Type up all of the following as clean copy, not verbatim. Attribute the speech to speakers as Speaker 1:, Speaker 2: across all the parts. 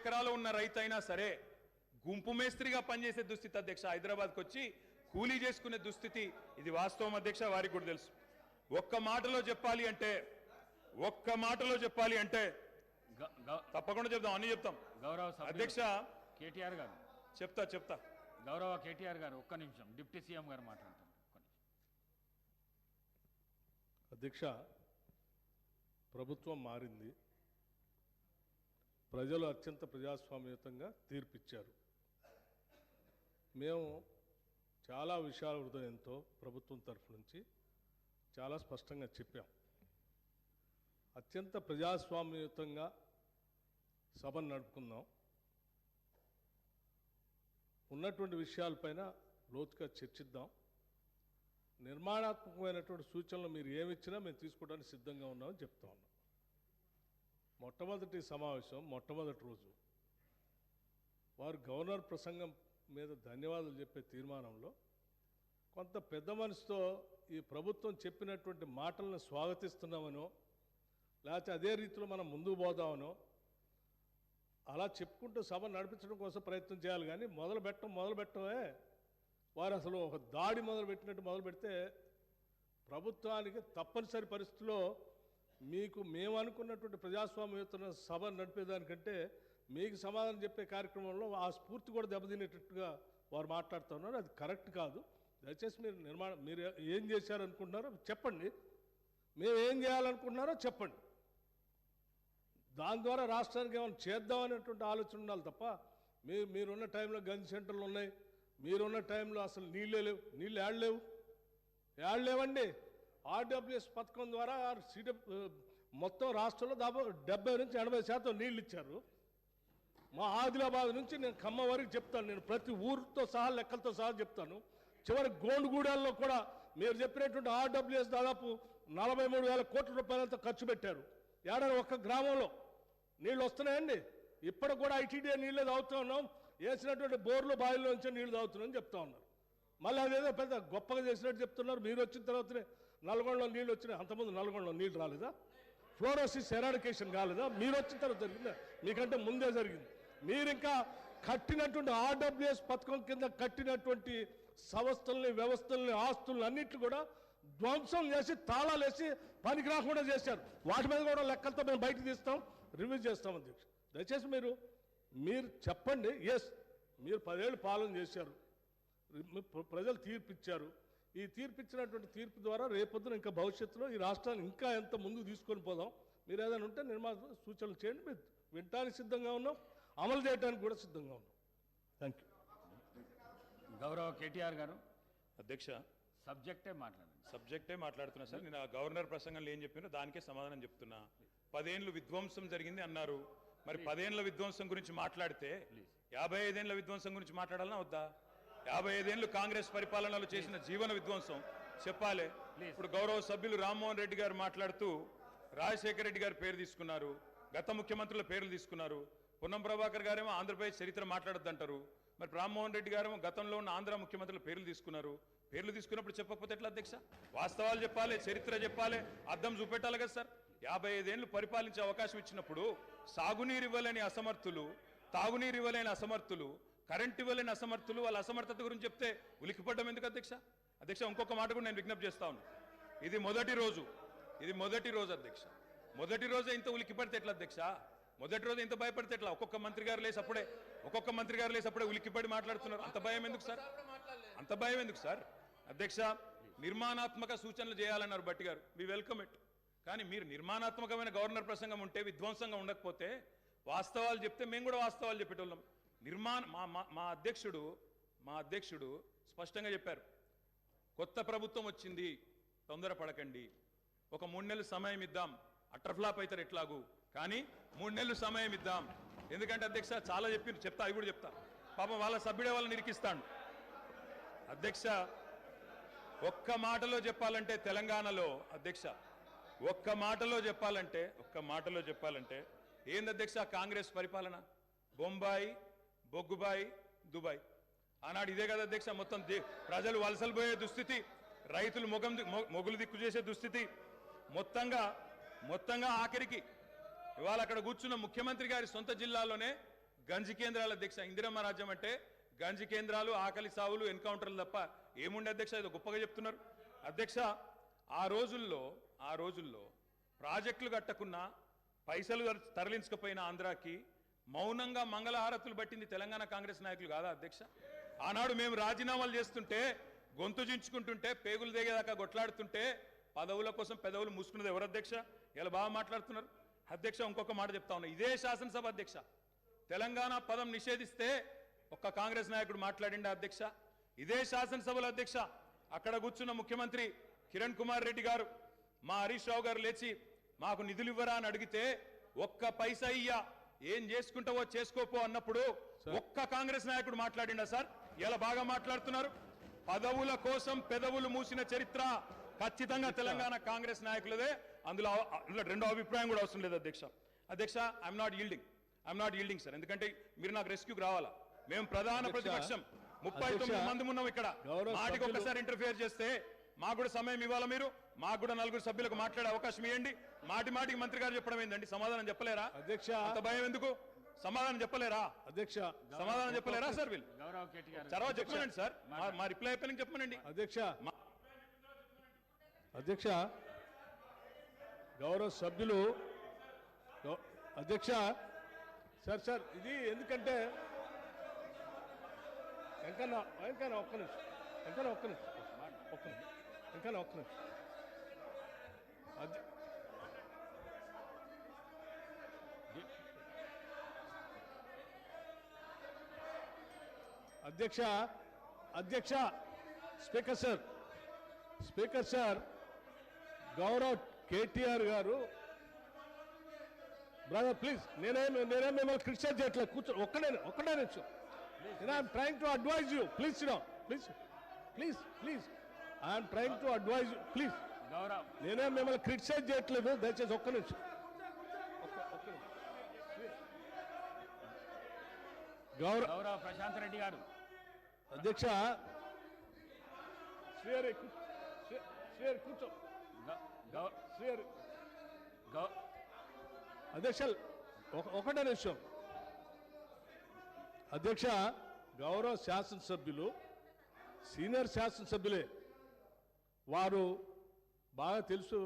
Speaker 1: ఎకరాలు ఉన్న రైతైనా సరే గుంపు మేస్త్రిగా పనిచేసే దుస్థితి అధ్యక్ష హైదరాబాద్కి వచ్చి కూలీ చేసుకునే దుస్థితి ఇది వాస్తవం అధ్యక్ష వారికి కూడా తెలుసు ఒక్క మాటలో చెప్పాలి అంటే తప్పకుండా చెప్తాం అన్ని చెప్తాం
Speaker 2: గౌరవ
Speaker 1: అధ్యక్ష
Speaker 2: కేటీఆర్ గారు
Speaker 1: చెప్తా
Speaker 2: గౌరవ కేటీఆర్ గారు ఒక్క నిమిషం డిప్యూటీ సీఎం గారు మాట్లాడతారు
Speaker 3: అధ్యక్ష ప్రభుత్వం మారింది ప్రజలు అత్యంత ప్రజాస్వామ్యయుతంగా తీర్పిచ్చారు మేము చాలా విషయాల హృదయంతో ప్రభుత్వం తరఫు నుంచి చాలా స్పష్టంగా చెప్పాం అత్యంత ప్రజాస్వామ్యయుతంగా సభను నడుపుకుందాం ఉన్నటువంటి విషయాలపైన లోతుగా చర్చిద్దాం నిర్మాణాత్మకమైనటువంటి సూచనలు మీరు ఏమిచ్చినా మేము తీసుకోవడానికి సిద్ధంగా ఉన్నామని చెప్తా ఉన్నాం మొట్టమొదటి సమావేశం మొట్టమొదటి రోజు వారు గవర్నర్ ప్రసంగం మీద ధన్యవాదాలు చెప్పే తీర్మానంలో కొంత పెద్ద మనసుతో ఈ ప్రభుత్వం చెప్పినటువంటి మాటలను స్వాగతిస్తున్నామనో లేకపోతే అదే రీతిలో మనం ముందుకు పోదామనో అలా చెప్పుకుంటూ సభ నడిపించడం కోసం ప్రయత్నం చేయాలి కానీ మొదలు పెట్టమే వారు అసలు ఒక దాడి మొదలుపెట్టినట్టు మొదలు పెడితే ప్రభుత్వానికి తప్పనిసరి పరిస్థితిలో మీకు మేము అనుకున్నటువంటి ప్రజాస్వామ్యయుత సభ నడిపేదానికంటే మీకు సమాధానం చెప్పే కార్యక్రమంలో ఆ స్ఫూర్తి కూడా దెబ్బతినేటట్టుగా వారు మాట్లాడుతున్నారు అది కరెక్ట్ కాదు దయచేసి మీరు ఏం చేశారనుకుంటున్నారో చెప్పండి మేము ఏం చేయాలనుకుంటున్నారో చెప్పండి దాని ద్వారా రాష్ట్రానికి ఏమైనా చేద్దామనేటువంటి ఆలోచన ఉండాలి తప్ప మీరున్న టైంలో గన్ సెంటర్లు ఉన్నాయి మీరున్న టైంలో అసలు నీళ్ళు ఏడలేవండి ఆర్డబ్ల్యూఎస్ పథకం ద్వారా మొత్తం రాష్ట్రంలో దాదాపు 70 నుంచి 80% నీళ్ళు ఇచ్చారు మా ఆదిలాబాద్ నుంచి నేను ఖమ్మం వరకు చెప్తాను నేను ప్రతి ఊరితో సహా లెక్కలతో సహా చెప్తాను చివరి గోండుగూడెల్లో కూడా మీరు చెప్పినటువంటి ఆర్డబ్ల్యూఎస్ దాదాపు 43,000 కోట్ల రూపాయలతో ఖర్చు పెట్టారు ఏడాది ఒక్క గ్రామంలో నీళ్ళు వస్తున్నాయండి ఇప్పటికి కూడా ఐటీడీఏ నీళ్ళే తాగుతూ ఉన్నాం వేసినటువంటి బోర్లు బావిలో నుంచి నీళ్లు తాగుతున్నామని చెప్తా ఉన్నారు మళ్ళీ అదేదో పెద్ద గొప్పగా చేసినట్టు చెప్తున్నారు మీరు వచ్చిన తర్వాతనే నల్గొండలో నీళ్ళు వచ్చినాయి అంతకుముందు నల్గొండలో నీళ్ళు రాలేదా ఫ్లోరోసిస్ ఎరాడికేషన్ కాలేదా మీరు వచ్చిన తర్వాత జరిగిందా మీకంటే ముందే జరిగింది మీరు ఇంకా కట్టినటువంటి ఆర్డబ్ల్యూఎస్ పథకం కింద కట్టినటువంటి సంస్థల్ని వ్యవస్థల్ని ఆస్తుల్ని అన్నిట్లు కూడా ధ్వంసం చేసి తాళాలు వేసి పనికి రాకుండా చేశారు వాటి మీద కూడా లెక్కలతో మేము బయటకు తీస్తాం రివ్యూ చేస్తాం అధ్యక్ష దయచేసి మీరు చెప్పండి ఎస్ మీరు 10 ఏళ్ళు పాలన చేశారు ప్రజలు తీర్పిచ్చారు ఈ తీర్పిచ్చినటువంటి తీర్పు ద్వారా రేపొద్దున ఇంకా భవిష్యత్తులో ఈ రాష్ట్రాన్ని ఇంకా ఎంత ముందుకు తీసుకొని పోదాం మీరు ఏదైనా ఉంటే సూచనలు చేయండి మీరు వినటానికి సిద్ధంగా ఉన్నాం అమలు చేయడానికి కూడా సిద్ధంగా ఉన్నాం థ్యాంక్ యూ
Speaker 2: గౌరవ కేటీఆర్ గారు
Speaker 1: అధ్యక్ష
Speaker 2: సబ్జెక్టే
Speaker 1: మాట్లాడుతున్నా సార్ నేను గవర్నర్ ప్రసంగంలో ఏం చెప్పినో దానికే సమాధానం చెప్తున్నా 10 ఏళ్ళు విధ్వంసం జరిగింది అన్నారు మరి 10 ఏళ్ల విధ్వంసం గురించి మాట్లాడితే 55 ఏళ్ల విధ్వంసం గురించి మాట్లాడాలన్నా వద్దా 55 ఏళ్లు కాంగ్రెస్ పరిపాలనలో చేసిన జీవన విధ్వంసం చెప్పాలి ఇప్పుడు గౌరవ సభ్యులు రామ్మోహన్ రెడ్డి గారు మాట్లాడుతూ రాజశేఖర రెడ్డి గారి పేరు తీసుకున్నారు గత ముఖ్యమంత్రుల పేర్లు తీసుకున్నారు పొన్నం ప్రభాకర్ గారేమో ఆంధ్రప్రదేశ్ చరిత్ర మాట్లాడొద్దంటారు మరి రామ్మోహన్ రెడ్డి గారేమో గతంలో ఉన్న ఆంధ్ర ముఖ్యమంత్రుల పేర్లు తీసుకున్నారు పేర్లు తీసుకున్నప్పుడు చెప్పకపోతే ఎట్లా అధ్యక్ష వాస్తవాలు చెప్పాలి చరిత్ర చెప్పాలి అర్థం చూపెట్టాలి కదా సార్ 55 ఏళ్లు పరిపాలించే అవకాశం ఇచ్చినప్పుడు సాగునీరు ఇవ్వలేని అసమర్థులు తాగునీరు ఇవ్వలేని అసమర్థులు కరెంట్ ఇవ్వలేని అసమర్థులు వాళ్ళ అసమర్థత గురించి చెప్తే ఉలికిపడ్డం ఎందుకు అధ్యక్ష ఇంకొక మాట కూడా నేను విజ్ఞప్తి చేస్తా ఉన్నాను ఇది మొదటి రోజు అధ్యక్ష మొదటి రోజే ఇంత ఉలికిపడితే ఎట్లా అధ్యక్ష మొదటి రోజు ఇంత భయపడితే ఎట్లా ఒక్కొక్క మంత్రి గారు లేసి అప్పుడే ఉలికిపడి మాట్లాడుతున్నారు అంత భయం ఎందుకు సార్ అధ్యక్ష నిర్మాణాత్మక సూచనలు చేయాలన్నారు భట్టి గారు వి వెల్కమ్ ఇట్ కానీ మీరు నిర్మాణాత్మకమైన గవర్నర్ ప్రసంగం ఉంటే విధ్వంసంగా ఉండకపోతే వాస్తవాలు చెప్తే మేము కూడా వాస్తవాలు చెప్పేటోళ్ళం మా అధ్యక్షుడు స్పష్టంగా చెప్పారు కొత్త ప్రభుత్వం వచ్చింది తొందరపడకండి ఒక 3 నెలలు సమయం ఇద్దాం అట్రఫ్లాప్ అవుతారు ఎట్లాగూ కానీ 3 నెలలు సమయం ఇద్దాం ఎందుకంటే అధ్యక్ష చాలా చెప్తా అవి కూడా చెప్తా పాపం వాళ్ళ సభ్యుడే వాళ్ళని నిరికిస్తాడు అధ్యక్ష ఒక్క మాటలో చెప్పాలంటే తెలంగాణలో అధ్యక్ష ఒక్క మాటలో చెప్పాలంటే ఏంది అధ్యక్ష కాంగ్రెస్ పరిపాలన బొంబాయి బొగ్గుబాయి దుబాయ్ ఆనాడు ఇదే కదా అధ్యక్ష మొత్తం ప్రజలు వలసలు పోయే దుస్థితి రైతులు మొగులు దిక్కు చేసే దుస్థితి మొత్తంగా ఆఖరికి ఇవాళ అక్కడ కూర్చున్న ముఖ్యమంత్రి గారి సొంత జిల్లాలోనే గంజి కేంద్రాల అధ్యక్ష. ఇందిరమ్మ రాజ్యం అంటే గంజి కేంద్రాలు, ఆకలి సావులు, ఎన్కౌంటర్లు తప్ప ఏముండే అధ్యక్ష? ఇది గొప్పగా చెప్తున్నారు అధ్యక్ష. ఆ రోజుల్లో ప్రాజెక్టులు కట్టకున్నా, పైసలు తరలించకపోయినా ఆంధ్రాకి మౌనంగా మంగళహారతులు పట్టింది తెలంగాణ కాంగ్రెస్ నాయకులు కాదా అధ్యక్ష? ఆనాడు మేము రాజీనామాలు చేస్తుంటే, గొంతు చించుకుంటుంటే, పేగులు దిగేదాకా కొట్లాడుతుంటే, పదవుల కోసం పెదవులు మూసుకున్నది ఎవరు అధ్యక్ష? ఇలా బాగా మాట్లాడుతున్నారు అధ్యక్ష. ఇంకొక మాట చెప్తా ఉన్నా, ఇదే శాసనసభ అధ్యక్ష, తెలంగాణ పదం నిషేధిస్తే ఒక్క కాంగ్రెస్ నాయకుడు మాట్లాడిండా అధ్యక్ష? ఇదే శాసనసభలో అధ్యక్ష, అక్కడ కూర్చున్న ముఖ్యమంత్రి కిరణ్ కుమార్ రెడ్డి గారు, మా హరీష్ రావు గారు లేచి మాకు నిధులు ఇవ్వరా అని అడిగితే, ఒక్క పైసా ఇయ్యా, ఏం చేసుకుంటావో చేసుకోపో అన్నప్పుడు ఒక్క కాంగ్రెస్ నాయకుడు మాట్లాడిండా సార్? ఇలా బాగా మాట్లాడుతున్నారు. పదవుల కోసం పెదవులు మూసిన చరిత్ర ఖచ్చితంగా తెలంగాణ కాంగ్రెస్ నాయకులదే. అందులో రెండో అభిప్రాయం కూడా అవసరం లేదు అధ్యక్ష. అధ్యక్ష, ఐఎమ్ నాట్ ఈల్డింగ్ సార్. ఎందుకంటే మీరు నాకు రెస్క్యూకి రావాలా. మేము ప్రధాన ప్రతిపక్షం 39 మంది ఉన్నాం ఇక్కడ. మాటికి ఒక్కసారి ఇంటర్ఫియర్ చేస్తే మాకు కూడా సమయం ఇవ్వాలా మీరు? మాకు కూడా 4 సభ్యులకు మాట్లాడే అవకాశం ఇవ్వండి. మాటికి మంత్రి గారు చెప్పడం ఏందండి? సమాధానం చెప్పలేరా
Speaker 3: అధ్యక్ష?
Speaker 1: అంత భయం ఎందుకు? సమాధానం చెప్పలేరా
Speaker 3: అధ్యక్ష?
Speaker 1: సమాధానం చెప్పలేరా సార్? వీళ్ళు
Speaker 2: గౌరవ్ కేటీ గారు
Speaker 1: తర్వాత చెప్పమనండి సార్. మా రిప్లై అయిపోయిన చెప్పమనండి
Speaker 3: అధ్యక్ష. గౌరవ సభ్యులు అధ్యక్ష. సార్ ఇది ఎందుకంటే వెంకన్న ఒక్క నిమిషం అధ్యక్ష. స్పీకర్ సార్, గౌరవ్ కేటీఆర్ గారు, బ్రదర్ ప్లీజ్, నేనేం మిమ్మల్ని క్రిటిసైజ్ చేయట్లేదు. కూర్చో, ఒక్కడే నిమిషం. I'm trying to advise you. Please I'm trying to advise you. Please, నేనేం మిమ్మల్ని క్రిటిసైజ్ చేయట్లేదు. దయచేసి ఒక్క నిమిషం.
Speaker 2: గౌరవ్ ప్రశాంత్ రెడ్డి గారు
Speaker 3: అధ్యక్ష. కూర్చో అధ్యక్ష. ఒకటే నిమిషం అధ్యక్ష. గౌరవ శాసనసభ్యులు సీనియర్ శాసనసభ్యులే, వారు బాగా తెలుసు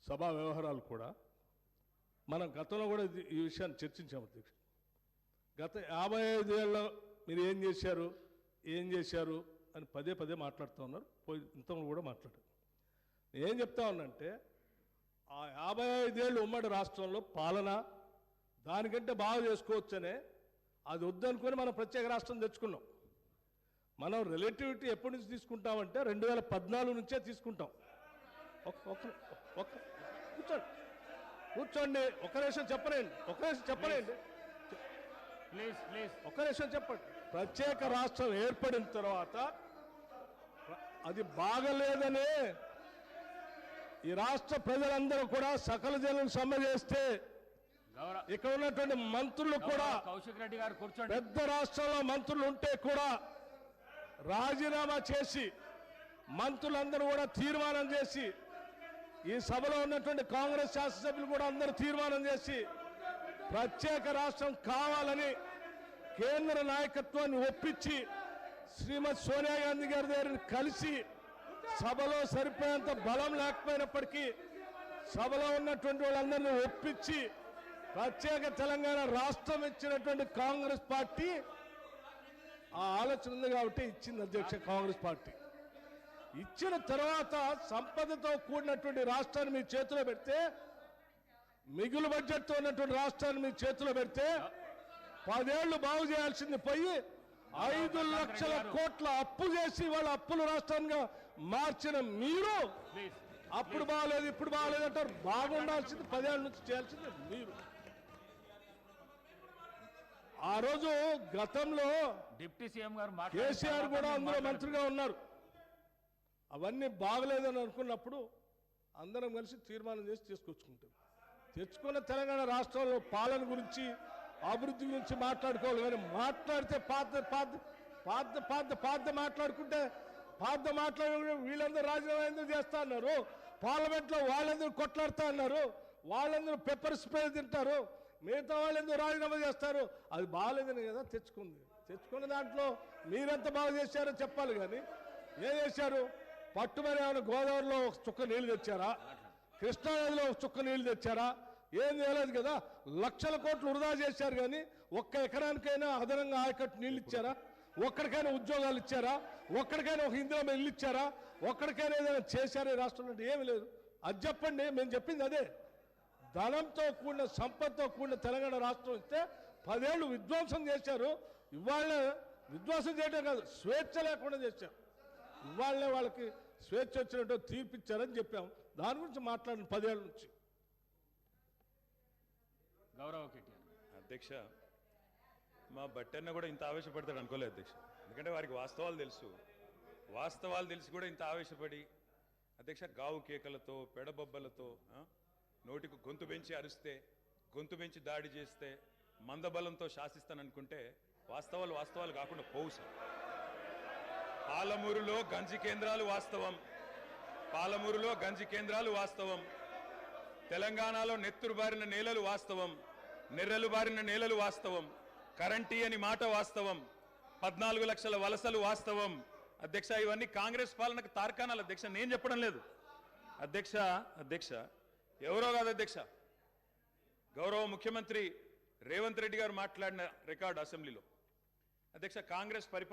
Speaker 3: సభా వ్యవహారాలు కూడా. మనం గతంలో కూడా ఈ విషయాన్ని చర్చించాము అధ్యక్ష. గత 55 ఏళ్ళలో మీరు ఏం చేశారు అని పదే మాట్లాడుతూ ఉన్నారు. ఇంతలో కూడా మాట్లాడారు. ఏం చెప్తా ఉన్నానంటే, ఆ 55 ఏళ్ళు ఉమ్మడి రాష్ట్రంలో పాలన దానికంటే బాగా చేసుకోవచ్చనే, అది వద్దనుకొని మనం ప్రత్యేక రాష్ట్రం తెచ్చుకున్నాం. మనం రిలేటివిటీ ఎప్పటి నుంచి తీసుకుంటామంటే 2014 నుంచే తీసుకుంటాం. కూర్చోండి. ఒక నిమిషం చెప్పలేండి. ఒక్క నిమిషం చెప్పండి. ప్రత్యేక రాష్ట్రం ఏర్పడిన తర్వాత అది బాగలేదనే ఈ రాష్ట్ర ప్రజలందరూ కూడా సకల జనం సమ్మె చేస్తే, ఇక్కడ ఉన్నటువంటి మంత్రులు కూడా,
Speaker 2: కౌశిక్ రెడ్డి గారు కూర్చోండి,
Speaker 3: పెద్ద రాష్ట్రంలో మంత్రులు ఉంటే కూడా రాజీనామా చేసి, మంత్రులందరూ కూడా తీర్మానం చేసి, ఈ సభలో ఉన్నటువంటి కాంగ్రెస్ శాసనసభ్యులు కూడా అందరూ తీర్మానం చేసి ప్రత్యేక రాష్ట్రం కావాలని కేంద్ర నాయకత్వాన్ని ఒప్పించి శ్రీమతి సోనియా గాంధీ గారి దగ్గర కలిసి, సభలో సరిపోయేంత బలం లేకపోయినప్పటికీ సభలో ఉన్నటువంటి వాళ్ళందరినీ ఒప్పించి ప్రత్యేక తెలంగాణ రాష్ట్రం ఇచ్చినటువంటి కాంగ్రెస్ పార్టీ ఆ ఆలోచన ఉంది కాబట్టి ఇచ్చింది అధ్యక్ష. కాంగ్రెస్ పార్టీ ఇచ్చిన తర్వాత సంపదతో కూడినటువంటి రాష్ట్రాన్ని మీ చేతిలో పెడితే, మిగులు బడ్జెట్తో ఉన్నటువంటి రాష్ట్రాన్ని మీ చేతిలో పెడితే 10 ఏళ్లు బాగు చేయాల్సింది పోయి 5 లక్షల కోట్ల అప్పు చేసి వాళ్ళ అప్పుల రాష్ట్రంగా మార్చిన మీరు అప్పుడు బాగలేదు ఇప్పుడు బాగలేదు అంటారు. బాగుండాల్సింది 10 ఏళ్ళ నుంచి చేయాల్సింది మీరు. ఆ రోజు గతంలో
Speaker 2: డిప్యూటీ సీఎం గారు
Speaker 3: కేసీఆర్ కూడా అందులో మంత్రిగా ఉన్నారు. అవన్నీ బాగలేదని అనుకున్నప్పుడు అందరం కలిసి తీర్మానం చేసి తెచ్చుకున్న తెలంగాణ రాష్ట్రంలో పాలన గురించి, అభివృద్ధి గురించి మాట్లాడుకోవాలి. కానీ మాట్లాడితే మాట్లాడుకుంటే వీళ్ళందరూ రాజీనామా ఎందుకు చేస్తా అన్నారు, పార్లమెంట్లో వాళ్ళందరూ కొట్లాడుతా అన్నారు, వాళ్ళందరూ పెప్పర్ స్ప్రే తింటారు, మిగతా వాళ్ళు ఎందుకు రాజీనామా చేస్తారు? అది బాగాలేదని కదా తెచ్చుకున్న దాంట్లో మీరెంత బాగా చేశారో చెప్పాలి. కానీ ఏం చేశారు? పట్టుమని ఏమైనా గోదావరిలో ఒక చుక్క నీళ్లు తెచ్చారా? కృష్ణానదిలో ఒక చుక్క నీళ్లు తెచ్చారా? ఏం చేయలేదు కదా. లక్షల కోట్లు వృధా చేశారు. కానీ ఒక్క ఎకరానికైనా అదనంగా ఆయకట్టు నీళ్ళు ఇచ్చారా? ఒక్కడికైనా ఉద్యోగాలు ఇచ్చారా? ఒక్కడికైనా ఒక ఇందిరా ఇల్లు ఇచ్చారా? ఒక్కడికైనా ఏదైనా చేశారా ఈ రాష్ట్రంలో? ఏమీ లేదు. అది చెప్పండి. మేము చెప్పింది అదే. ధనంతో కూడిన సంపదతో కూడిన తెలంగాణ రాష్ట్రం ఇస్తే 10 ఏళ్ళు విధ్వంసం చేశారు. ఇవాళ విధ్వంసం చేయడం కాదు, స్వేచ్ఛ లేకుండా చేశారు. ఇవాళనే వాళ్ళకి స్వేచ్ఛ వచ్చినట్టు తీర్పిచ్చారని చెప్పాం. దాని గురించి మాట్లాడిన 10 ఏళ్ళ నుంచి.
Speaker 2: గౌరవ కేటీఆర్.
Speaker 1: అధ్యక్ష, మా బట్టన్న కూడా ఇంత ఆవేశపడతాడు అనుకోలేదు అధ్యక్ష. ఎందుకంటే వారికి వాస్తవాలు తెలిసి కూడా ఇంత ఆవేశపడి అధ్యక్ష గావు కేకలతో పెడబొబ్బలతో నోటికి గొంతు పెంచి అరిస్తే, గొంతు పెంచి దాడి చేస్తే, మందబలంతో శాసిస్తాననుకుంటే వాస్తవాలు కాకుండా పోవు సార్. పాలమూరులో గంజి కేంద్రాలు వాస్తవం. తెలంగాణలో నెత్తురు బారిన నేలలు వాస్తవం. నెర్రెలు బారిన నేలలు వాస్తవం. కరెంటీ అని మాట వాస్తవం. 14 లక్షల వలసలు వాస్తవం. అధ్యక్ష, ఇవన్నీ కాంగ్రెస్ పాలనకు తార్కాణాలు అధ్యక్ష, నేను చెప్పడం లేదు అధ్యక్ష. ఎవరో కాదు అధ్యక్ష, గౌరవ ముఖ్యమంత్రి రేవంత్ రెడ్డి గారు మాట్లాడిన రికార్డు అసెంబ్లీలో. అధ్యక్ష, కాంగ్రెస్ పరిపాలన